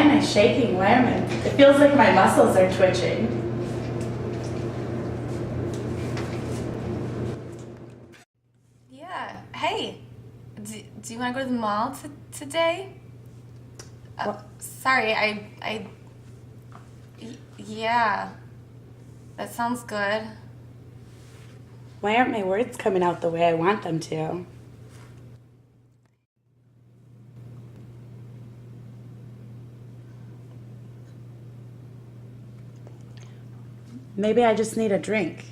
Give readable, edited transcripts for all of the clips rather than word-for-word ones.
am I shaking? Why am I? It feels like my muscles are twitching. Yeah. Hey, do you want to go to the mall today? Sorry, yeah. That sounds good. Why aren't my words coming out the way I want them to? Maybe I just need a drink.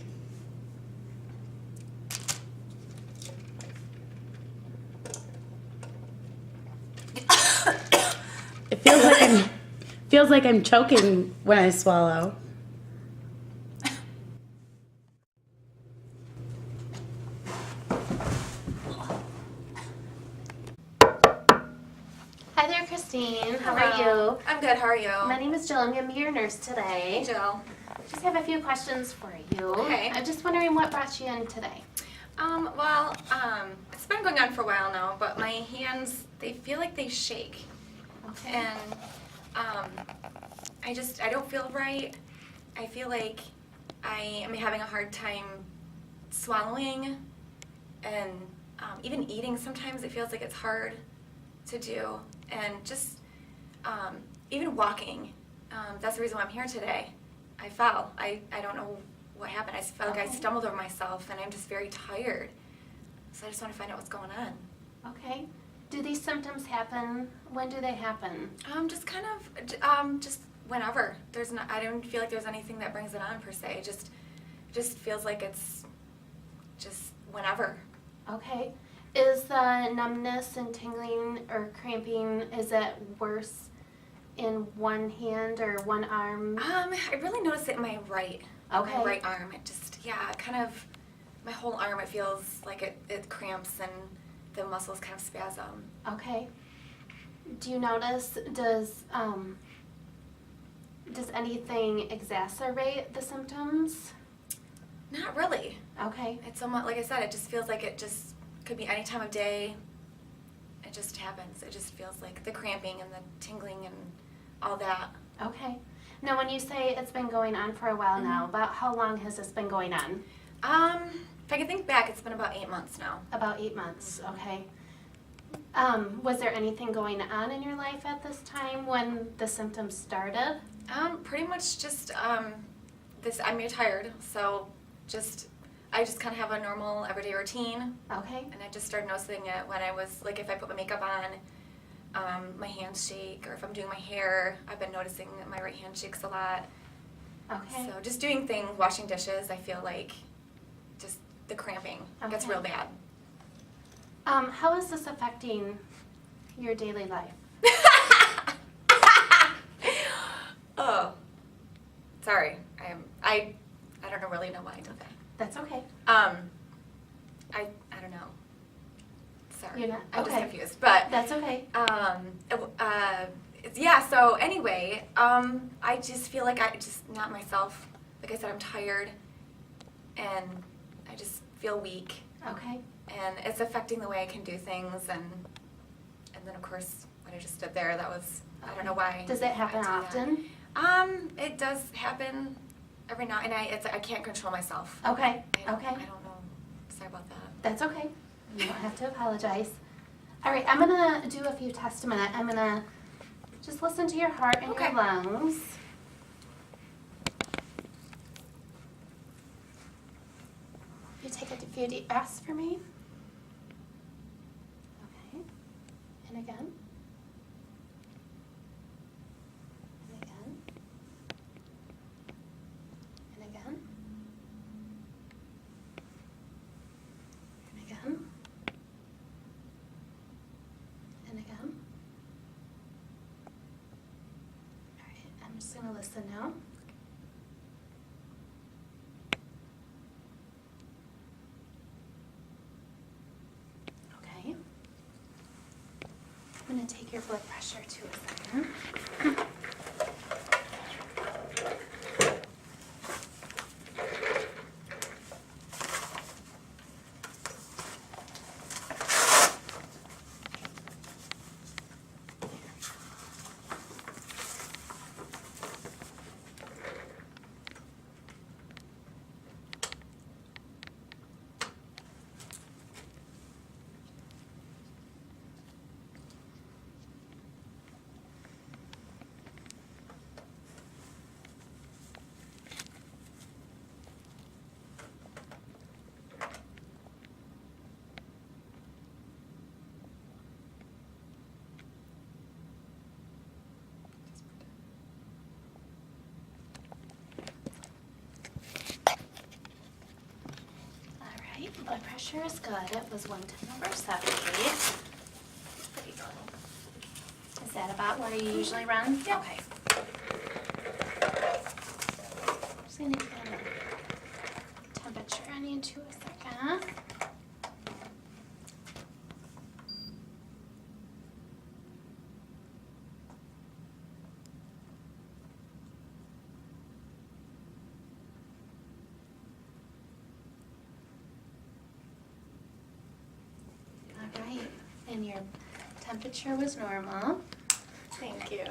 It feels like I'm choking when I swallow. Hi there, Christine. How are you? I'm good. How are you? My name is Jill. I'm going to be your nurse today. Hey, Jill. Just have a few questions for you. Okay. I'm just wondering what brought you in today. It's been going on for a while now, but my hands, they feel like they shake. Okay. And, I don't feel right. I feel like I am having a hard time swallowing and even eating. Sometimes it feels like it's hard to do. And just even walking. That's the reason why I'm here today. I fell. I don't know what happened. I felt like I stumbled over myself, and I'm just very tired. So I just want to find out what's going on. Okay. Do these symptoms happen? When do they happen? Just kind of, just whenever. I don't feel like there's anything that brings it on per se. It just feels like it's just whenever. Okay. Is the numbness and tingling or cramping, is it worse in one hand or one arm? I really notice it in my right. Okay. My right arm. It just, kind of, my whole arm, it feels like it cramps and the muscles kind of spasm. Okay. Do you notice, does anything exacerbate the symptoms? Not really. Okay. It's somewhat, like I said, it just feels like it just could be any time of day. It just happens. It just feels like the cramping and the tingling and all that. Okay. Now, when you say it's been going on for a while now, about how long has this been going on? If I can think back, it's been about 8 months now. About 8 months, okay. Was there anything going on in your life at this time when the symptoms started? Pretty much just, I'm retired, so I just kind of have a normal everyday routine. Okay. And I just started noticing it when I was, like, if I put my makeup on, my hands shake, or if I'm doing my hair, I've been noticing that my right hand shakes a lot. Okay. So just doing things, washing dishes, I feel like just the cramping gets Okay. real bad. How is this affecting your daily life? Oh, sorry. I don't really know why I did that. That's okay. I don't know. Sorry. You're not- I'm just okay. confused. But That's okay. so anyway, I just feel like I just not myself. Like I said, I'm tired and I just feel weak, Okay. and it's affecting the way I can do things, and then of course what I just did there, that was, I don't know why. Does it happen I did that. often? It does happen every now and I can't control myself. Okay. I Okay. don't know. Sorry about that. That's okay. You don't have to apologize. All right, I'm going to do a few tests in a minute. I'm going to just listen to your heart and Okay. your lungs. You take a few deep breaths for me. Okay. And again. And again. And again. And again. And again. All right, I'm just going to listen now. Okay. I'm going to take your blood pressure too a second. Okay, blood pressure is good. It was 110/70. Pretty normal. Is that about where you usually run? Yeah. Okay. Just gonna get a temperature on you too a second. All right, and your temperature was normal. Thank you.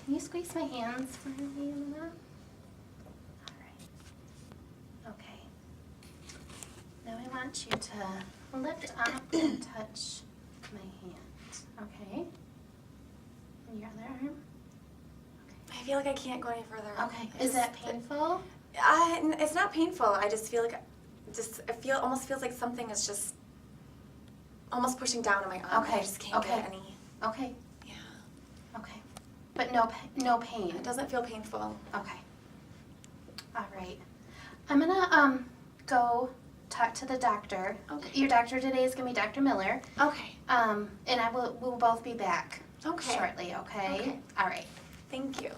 Can you squeeze my hands for me a minute? All right. Okay. Now I want you to lift up and touch my hand. Okay. And your other arm. I feel like I can't go any further. Okay. Is that painful? It's not painful. I just feel like, almost feels like something is just almost pushing down on my arm. Okay. I just can't Okay. get any. Okay. Yeah. Okay. But no pain. It doesn't feel painful. Okay. All right. I'm gonna go talk to the doctor. Okay. Your doctor today is gonna be Dr. Miller. Okay. And we'll both be back Okay. shortly, okay? Okay. All right. Thank you.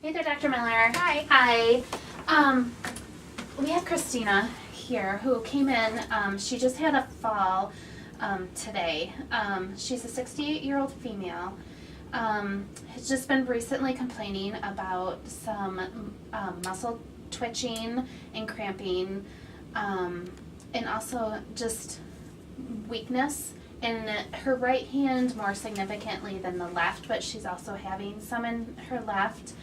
Hey there, Dr. Miller. Hi. Hi. We have Christina here who came in. She just had a fall today. She's a 68-year-old female. Has just been recently complaining about some muscle twitching and cramping, and also just weakness in her right hand more significantly than the left, but she's also having some in her left.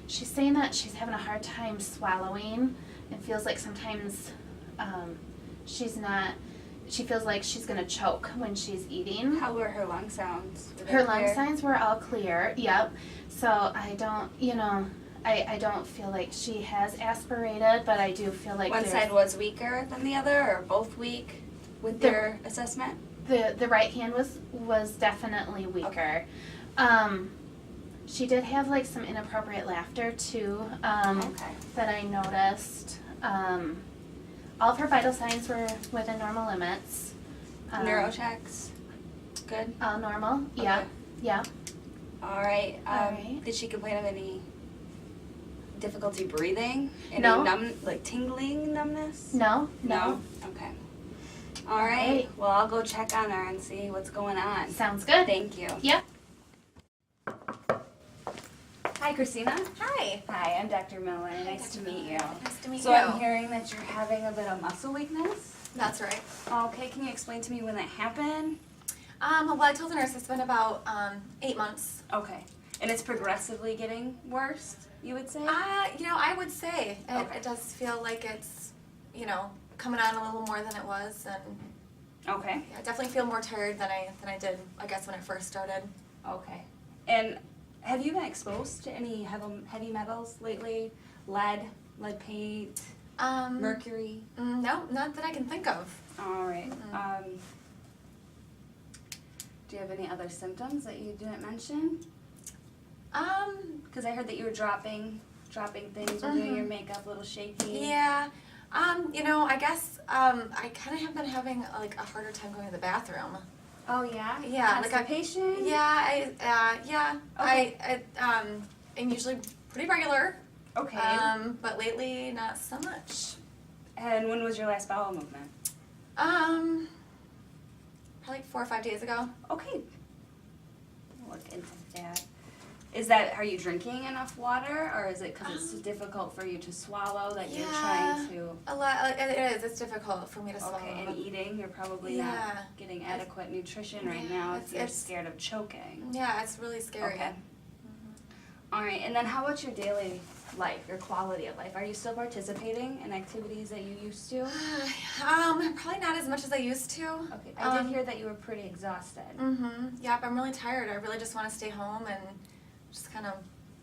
She's saying that she's having a hard time swallowing and feels like sometimes she feels like she's gonna choke when she's eating. How were her lung sounds? Were they Her lung clear? signs were all clear, yep. So I don't, I don't feel like she has aspirated, but I do feel like One there's- side was weaker than the other, or both weak with The- your assessment? the right hand was definitely weaker. She did have like some inappropriate laughter too, Okay. that I noticed. All of her vital signs were within normal limits. Neurochecks? Good? All normal, Okay. yeah. All right. All right. Did she complain of any difficulty breathing? Any No. like tingling numbness? No. Okay. All right. right. Well, I'll go check on her and see what's going on. Sounds good. Thank you. Yep. Hi, Christina. Hi. Hi, I'm Dr. Miller. Nice to meet you. Nice to meet So you. I'm hearing that you're having a bit of muscle weakness. That's right. Okay, can you explain to me when that happened? Well, I told the nurse it's been about 8 months. Okay. And it's progressively getting worse, you would say? I would say Okay. it does feel like it's, coming on a little more than it was, and Okay. yeah, I definitely feel more tired than I did, I guess, when I first started. Okay. And have you been exposed to any heavy metals lately? Lead paint, mercury? No, not that I can think of. All right. Mm-mm. Do you have any other symptoms that you didn't mention? Because I heard that you were dropping things or doing your makeup a little shaky. Yeah. I guess I kind of have been having like a harder time going to the bathroom. Oh yeah. Yeah, like Constipation. Yeah, Okay. I'm usually pretty regular. Okay. But lately not so much. And when was your last bowel movement? Probably like 4 or 5 days ago. Okay. I'll look into that. Are you drinking enough water, or is it because it's difficult for you to swallow that you're trying to? A lot. It is. It's difficult for me to swallow. Okay, and eating, you're probably Yeah. not getting adequate nutrition right Yeah, now if you're it's- scared of choking. Yeah, it's really scary. Okay. All right, and then how about your daily life, your quality of life? Are you still participating in activities that you used to? Probably not as much as I used to. Okay, I did hear that you were pretty exhausted. Yep, I'm really tired. I really just want to stay home and just kind of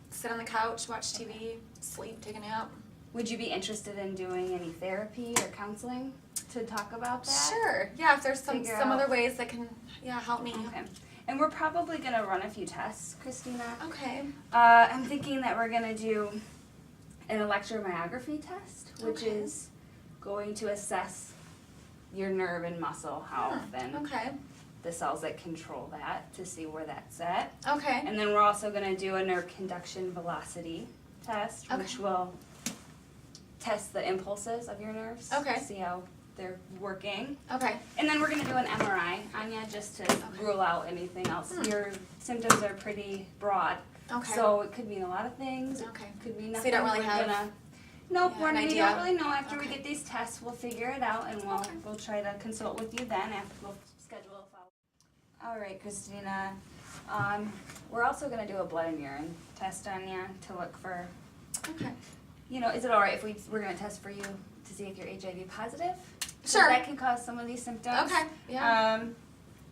sit on the couch, watch TV, sleep, take a nap. Would you be interested in doing any therapy or counseling to talk about that? Sure. Yeah, if there's some Figure other out- ways that can help me. Okay. And we're probably gonna run a few tests, Christina. Okay. I'm thinking that we're gonna do an electromyography test, which Okay. is going to assess your nerve and muscle health and Okay. the cells that control that to see where that's at. Okay. And then we're also gonna do a nerve conduction velocity test, which Okay. will test the impulses of your nerves. Okay. See how they're working. Okay. And then we're gonna do an MRI on you just to rule out anything else. Your symptoms are pretty broad. Okay. So it could mean a lot of things. It Okay. could mean So nothing. you don't really We're have Nope, an we idea? don't really know. After we Okay. get these tests, we'll figure it out and we'll Okay. we'll try to consult with you then after we'll schedule a follow. All right, Christina. We're also gonna do a blood and urine test on you to look for, Okay. is it all right if we're gonna test for you to see if you're HIV positive? 'Cause Sure. that can cause some of these symptoms. Okay. Yeah.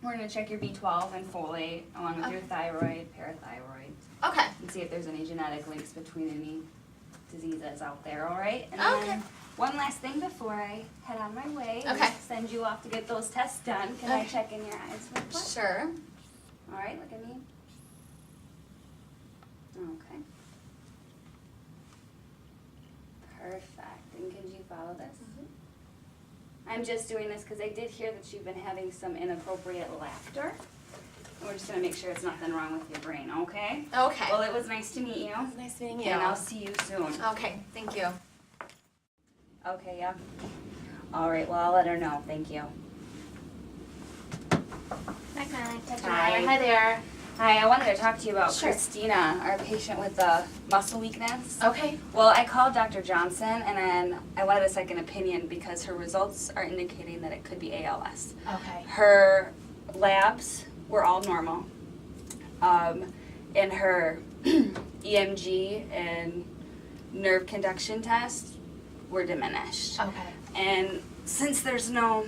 We're gonna check your B12 and folate along with your Okay. thyroid, parathyroid, Okay. and see if there's any genetic links between any diseases out there, all right? And Okay. then one last thing before I head on my way and Okay. send you off to get those tests done. Can I Okay. check in your eyes real quick? Sure. All right, look at me. Okay. Perfect. And can you follow this? I'm just doing this because I did hear that you've been having some inappropriate laughter. And we're just going to make sure it's nothing wrong with your brain, okay? Okay. Well, it was nice to meet you. Nice meeting you. And I'll see you soon. Okay. Thank you. Okay, yeah. All right, well, I'll let her know. Thank you. Hi, Kylie. Hi. Hi there. Hi, I wanted to talk to you about Sure. Christina, our patient with the muscle weakness. Okay. Well, I called Dr. Johnson and then I wanted a second opinion because her results are indicating that it could be ALS. Okay. Her labs were all normal. And her EMG and nerve conduction tests were diminished. Okay. And since there's no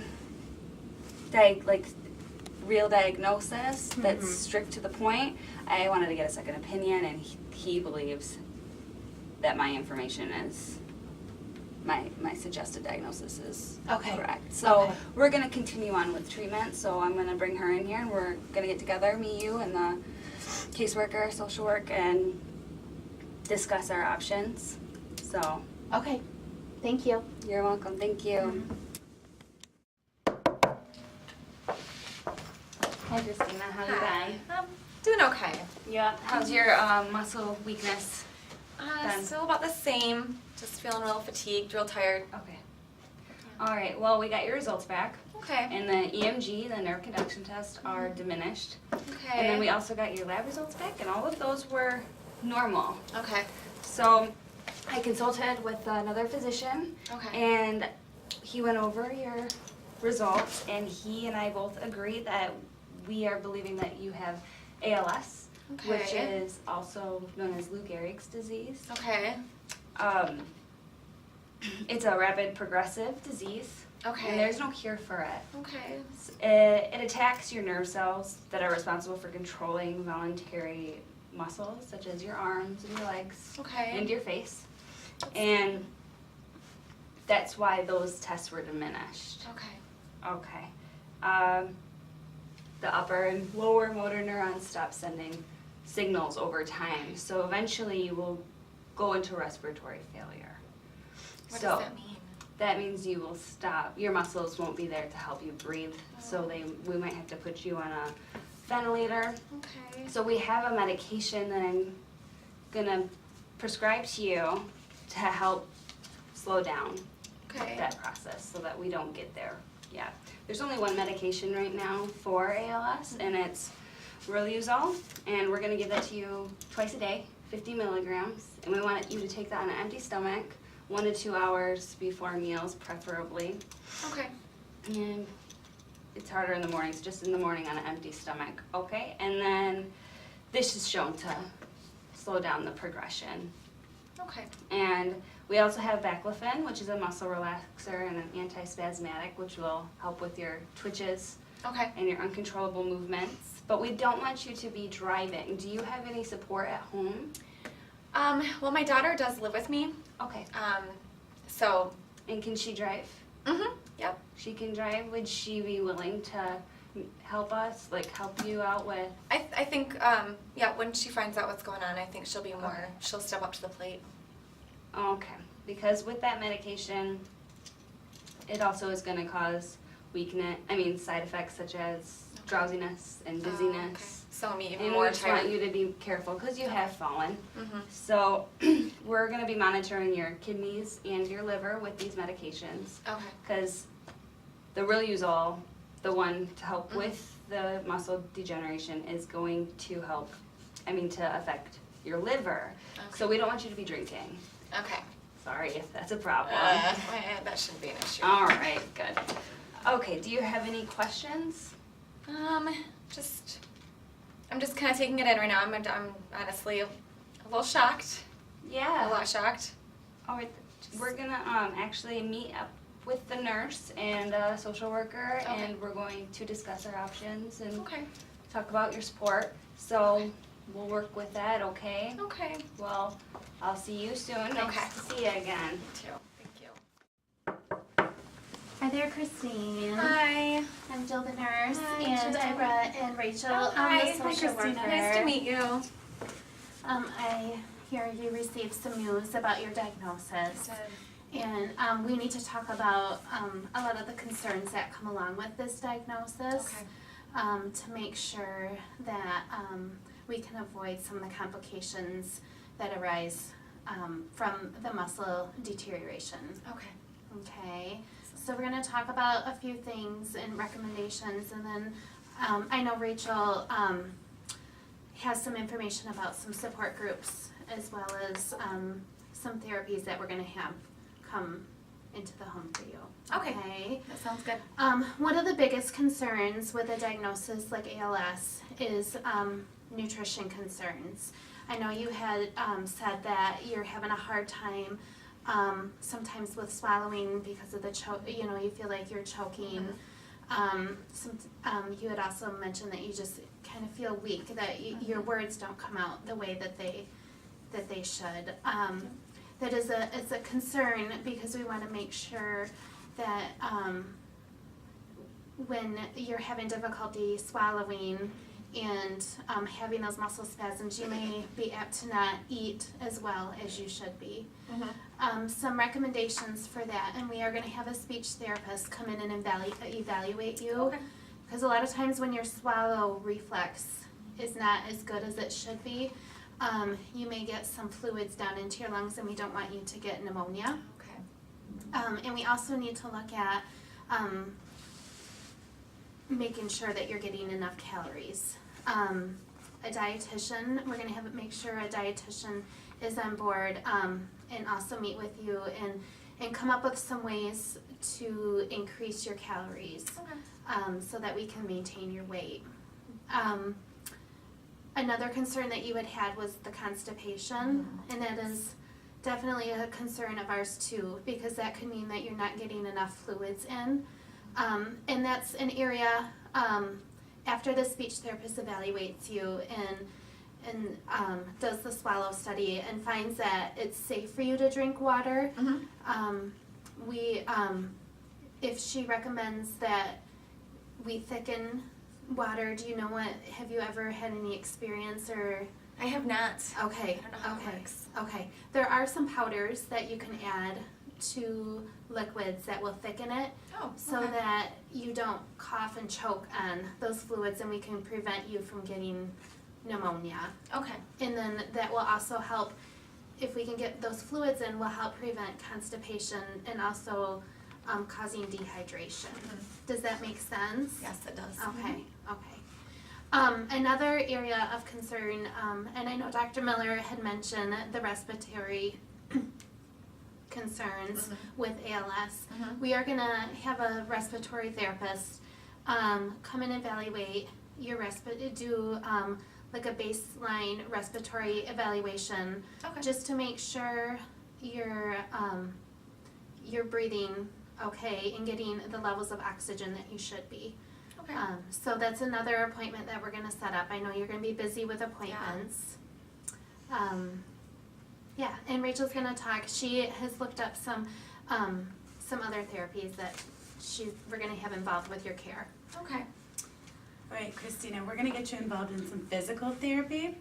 real diagnosis that's strict to the point, I wanted to get a second opinion, and he believes that my information is my suggested diagnosis is Okay. correct. So Okay. we're going to continue on with treatment. So I'm going to bring her in here, and we're going to get together, me, you, and the caseworker, social work, and discuss our options. So Okay. Thank you. you're welcome. Thank you. Hi, Christina. How you been? Doing okay. Yeah. How's your muscle weakness? Done. Still about the same. Just feeling real fatigued, real tired. Okay. All right. Well, we got your results back, Okay. and the EMG, the nerve conduction test, are diminished. Okay. And then we also got your lab results back, and all of those were normal. Okay. So I consulted with another physician, Okay. and he went over your results, and he and I both agree that we are believing that you have ALS, which Okay. is also known as Lou Gehrig's disease. Okay. It's a rapid progressive disease, Okay. and there's no cure for it. Okay. It attacks your nerve cells that are responsible for controlling voluntary muscles, such as your arms and your legs Okay. and your face. And that's why those tests were diminished. Okay. Okay. The upper and lower motor neurons stop sending signals over time. So eventually you will go into respiratory failure. What So does that mean? that means you will stop, your muscles won't be there to help you breathe. So we might have to put you on a ventilator. Okay. So we have a medication that I'm gonna prescribe to you to help slow down Okay. that process so that we don't get there yet. There's only one medication right now for ALS, and it's Riluzole, and we're gonna give that to you twice a day, 50 milligrams, and we want you to take that on an empty stomach, 1 to 2 hours before meals, preferably. Okay. And it's harder in the mornings, just in the morning on an empty stomach, okay? And then this is shown to slow down the progression. Okay. And we also have baclofen, which is a muscle relaxer and an antispasmodic, which will help with your twitches Okay. and your uncontrollable movements. But we don't want you to be driving. Do you have any support at home? Well, my daughter does live with me. Okay. So. And can she drive? Yep. She can drive. Would she be willing to help us, like help you out with? I think, yeah, when she finds out what's going on, I think she'll be more, she'll step up to the plate. Okay, because with that medication, it also is going to cause side effects such as drowsiness and dizziness. Okay. So I'm even And more we just want tired. you to be careful because you have fallen. Mhm. So we're going to be monitoring your kidneys and your liver with these medications Okay. because the Riluzole, the one to help with the muscle degeneration, is going to affect your liver. Okay. So we don't want you to be drinking. Okay. Sorry if that's a problem. That shouldn't be an issue. All right, good. Okay, do you have any questions? I'm just kind of taking it in right now. I'm honestly a little shocked. A Yeah. lot shocked. All right, we're gonna actually meet up with the nurse and social worker, Okay. and we're going to discuss our options and Okay. talk about your sport. So we'll work with that, okay? Okay. Well, I'll see you soon. Okay. Nice to see you again. Me too. Thank you. Hi there, Christine. Hi. I'm Jill the nurse, Hi, and Jill. I brought in Rachel, Hi. the social worker. Nice to meet you. I hear you received some news about your diagnosis. And we need to talk about a lot of the concerns that come along with this diagnosis, to make sure that we can avoid some of the complications that arise from the muscle deterioration. Okay. Okay, so we're going to talk about a few things and recommendations, and then I know Rachel has some information about some support groups as well as some therapies that we're going to have come into the home for you. Okay. That sounds good. One of the biggest concerns with a diagnosis like ALS is nutrition concerns. I know you had said that you're having a hard time sometimes with swallowing because of the you feel like you're choking. You had also mentioned that you just kind of feel weak, that your words don't come out the way that they should. That is a concern because we want to make sure that when you're having difficulty swallowing and having those muscle spasms, you may be apt to not eat as well as you should be. Some recommendations for that, and we are going to have a speech therapist come in and evaluate you. Okay. Because a lot of times when your swallow reflex is not as good as it should be, you may get some fluids down into your lungs, and we don't want you to get pneumonia. Okay. And we also need to look at making sure that you're getting enough calories. A dietitian, we're going to make sure a dietitian is on board and also meet with you and come up with some ways to increase your calories so that we can maintain your weight. Another concern that you had was the constipation, and that is definitely a concern of ours too, because that could mean that you're not getting enough fluids in. And that's an area after the speech therapist evaluates you and does the swallow study and finds that it's safe for you to drink water. If she recommends that we thicken water, do you know have you ever had any experience or? I have not. Okay. I don't know how it works. Okay. There are some powders that you can add to liquids that will thicken it so that you don't cough and choke on those fluids, and we can prevent you from getting pneumonia. Okay. And then that will also help, if we can get those fluids in, will help prevent constipation and also causing dehydration. Does that make sense? Yes, it does. Okay. Another area of concern, and I know Dr. Miller had mentioned the respiratory concerns with ALS. We are going to have a respiratory therapist come and evaluate your do like a baseline respiratory evaluation, just to make sure you're breathing okay and getting the levels of oxygen that you should be. Okay. So that's another appointment that we're going to set up. I know you're going to be busy with appointments. Yeah, and Rachel's going to talk. She has looked up some other therapies that we're going to have involved with your care. Okay. All right, Christina, we're going to get you involved in some physical therapy.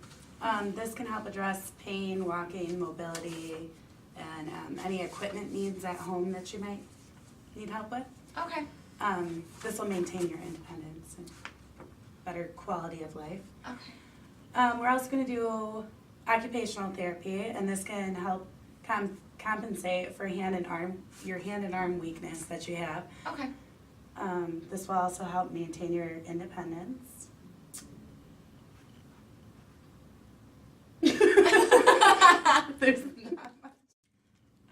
This can help address pain, walking, mobility, and any equipment needs at home that you might need help with. Okay. This will maintain your independence and better quality of life. Okay. We're also going to do occupational therapy, and this can help compensate for your hand and arm weakness that you have. Okay. This will also help maintain your independence. There's not much.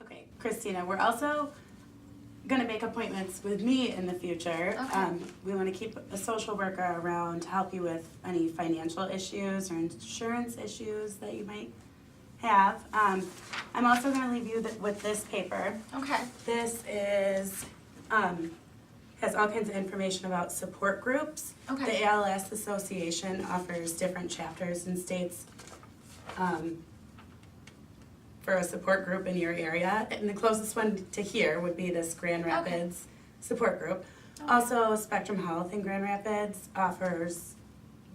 Okay, Christina, we're also going to make appointments with me in the future. Okay. We want to keep a social worker around to help you with any financial issues or insurance issues that you might have. I'm also going to leave you with this paper. Okay. This is has all kinds of information about support groups. Okay. The ALS Association offers different chapters and states for a support group in your area. And the closest one to here would be this Grand Rapids support group. Okay. Also, Spectrum Health in Grand Rapids offers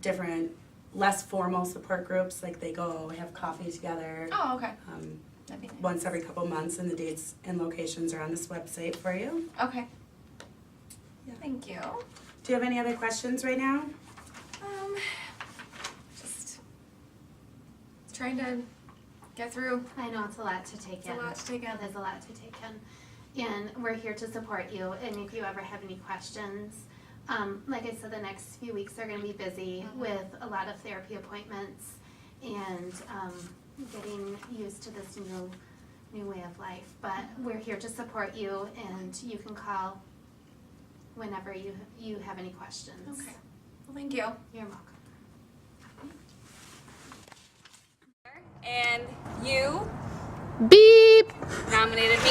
different, less formal support groups. Like they go have coffee together Oh, okay. That'd be nice. once every couple months, and the dates and locations are on this website for you. Okay. Thank you. Do you have any other questions right now? Just trying to get through. I know it's a lot to take in. It's a lot to take in. It is a lot to take in. And we're here to support you. And if you ever have any questions, like I said, the next few weeks are going to be busy with a lot of therapy appointments and getting used to this new way of life. But we're here to support you, and you can call whenever you have any questions. Okay. Well, thank you. You're welcome. And you Beep! nominated me